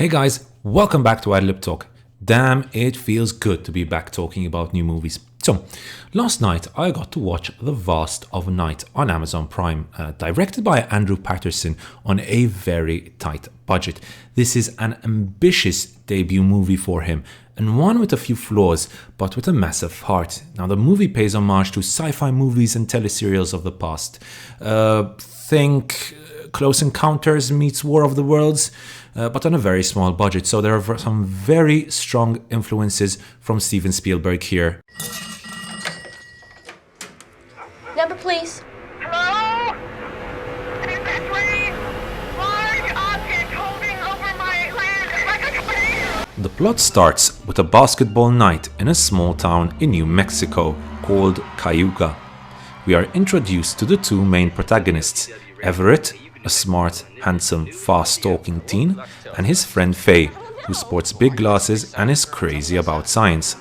Hey guys, welcome back to Adlib Talk. Damn, it feels good to be back talking about new movies. So, last night I got to watch The Vast of Night on Amazon Prime, directed by Andrew Patterson on a very tight budget. This is an ambitious debut movie for him, and one with a few flaws, but with a massive heart. Now, the movie pays homage to sci-fi movies and teleserials of the past. Think Close Encounters meets War of the Worlds, but on a very small budget. So there are some very strong influences from Steven Spielberg here. Number, please. Hello? Is that Wayne? Large object holding over my land like a tornado. The plot starts with a basketball night in a small town in New Mexico called Cayuga. We are introduced to the two main protagonists, Everett, a smart, handsome, fast-talking teen, and his friend Faye, who sports big glasses and is crazy about science.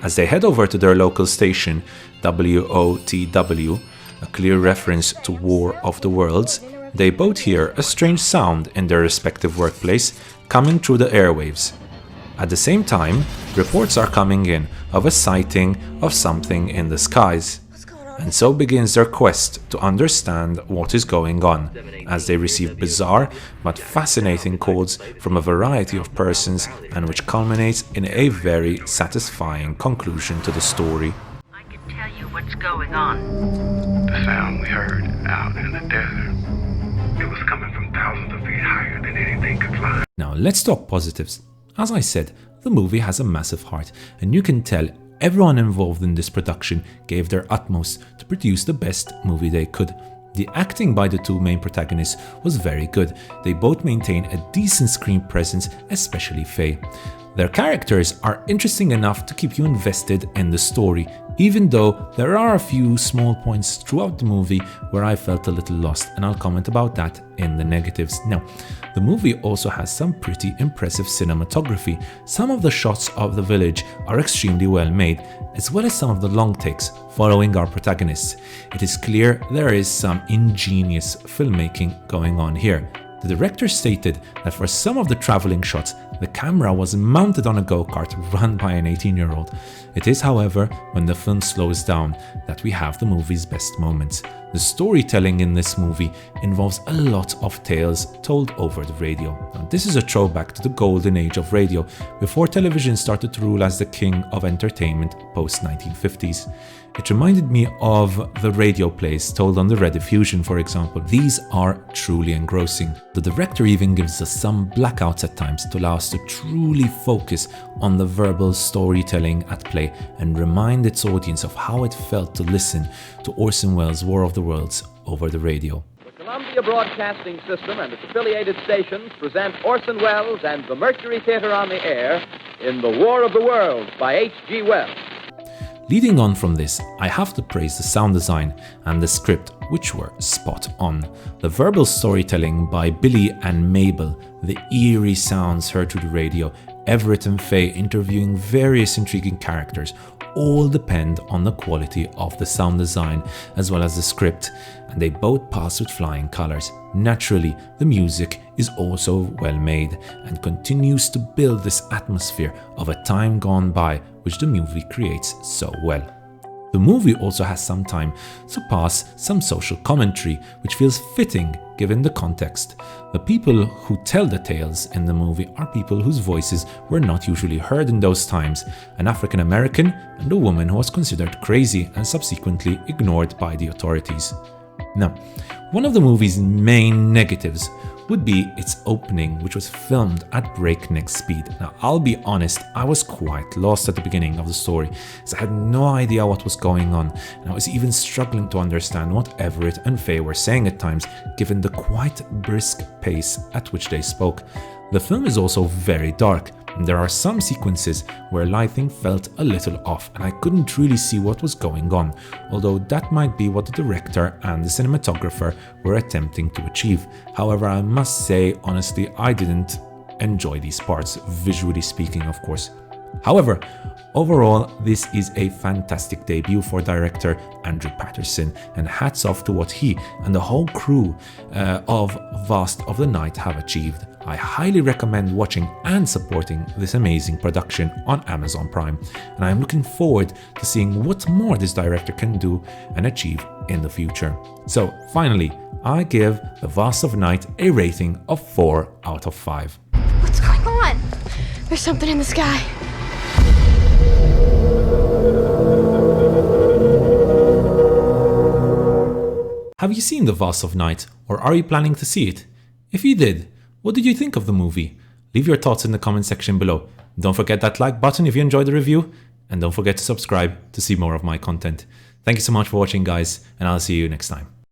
As they head over to their local station, WOTW, a clear reference to War of the Worlds, they both hear a strange sound in their respective workplace coming through the airwaves. At the same time, reports are coming in of a sighting of something in the skies. And so begins their quest to understand what is going on, as they receive bizarre but fascinating codes from a variety of persons, and which culminates in a very satisfying conclusion to the story. I can tell you what's going on. The sound we heard out in the desert, it was coming from thousands of feet higher than anything could fly. Now let's talk positives. As I said, the movie has a massive heart, and you can tell everyone involved in this production gave their utmost to produce the best movie they could. The acting by the two main protagonists was very good. They both maintain a decent screen presence, especially Faye. Their characters are interesting enough to keep you invested in the story, even though there are a few small points throughout the movie where I felt a little lost, and I'll comment about that in the negatives. Now, the movie also has some pretty impressive cinematography. Some of the shots of the village are extremely well made, as well as some of the long takes following our protagonists. It is clear there is some ingenious filmmaking going on here. The director stated that for some of the traveling shots, the camera was mounted on a go-kart run by an 18-year-old. It is, however, when the film slows down that we have the movie's best moments. The storytelling in this movie involves a lot of tales told over the radio. Now, this is a throwback to the golden age of radio, before television started to rule as the king of entertainment post-1950s. It reminded me of the radio plays told on the Rediffusion, for example. These are truly engrossing. The director even gives us some blackouts at times to allow us to truly focus on the verbal storytelling at play and remind its audience of how it felt to listen to Orson Welles' War of the Worlds over the radio. The Columbia Broadcasting System and its affiliated stations present Orson Welles and the Mercury Theater on the air in The War of the Worlds by H.G. Wells. Leading on from this, I have to praise the sound design and the script, which were spot on. The verbal storytelling by Billy and Mabel, the eerie sounds heard through the radio, Everett and Faye interviewing various intriguing characters, all depend on the quality of the sound design as well as the script, and they both pass with flying colors. Naturally, the music is also well made and continues to build this atmosphere of a time gone by, which the movie creates so well. The movie also has some time to pass some social commentary, which feels fitting given the context. The people who tell the tales in the movie are people whose voices were not usually heard in those times, an African American and a woman who was considered crazy and subsequently ignored by the authorities. Now, one of the movie's main negatives would be its opening, which was filmed at breakneck speed. Now, I'll be honest, I was quite lost at the beginning of the story, as I had no idea what was going on, and I was even struggling to understand what Everett and Faye were saying at times, given the quite brisk pace at which they spoke. The film is also very dark, and there are some sequences where lighting felt a little off and I couldn't really see what was going on, although that might be what the director and the cinematographer were attempting to achieve. However, I must say, honestly, I didn't enjoy these parts, visually speaking, of course. However, overall, this is a fantastic debut for director Andrew Patterson, and hats off to what he and the whole crew of Vast of the Night have achieved. I highly recommend watching and supporting this amazing production on Amazon Prime, and I am looking forward to seeing what more this director can do and achieve in the future. So finally, I give The Vast of Night a rating of 4 out of 5. What's going on? There's something in the sky. Have you seen The Vast of Night, or are you planning to see it? If you did, what did you think of the movie? Leave your thoughts in the comment section below. Don't forget that like button if you enjoyed the review, and don't forget to subscribe to see more of my content. Thank you so much for watching, guys, and I'll see you next time.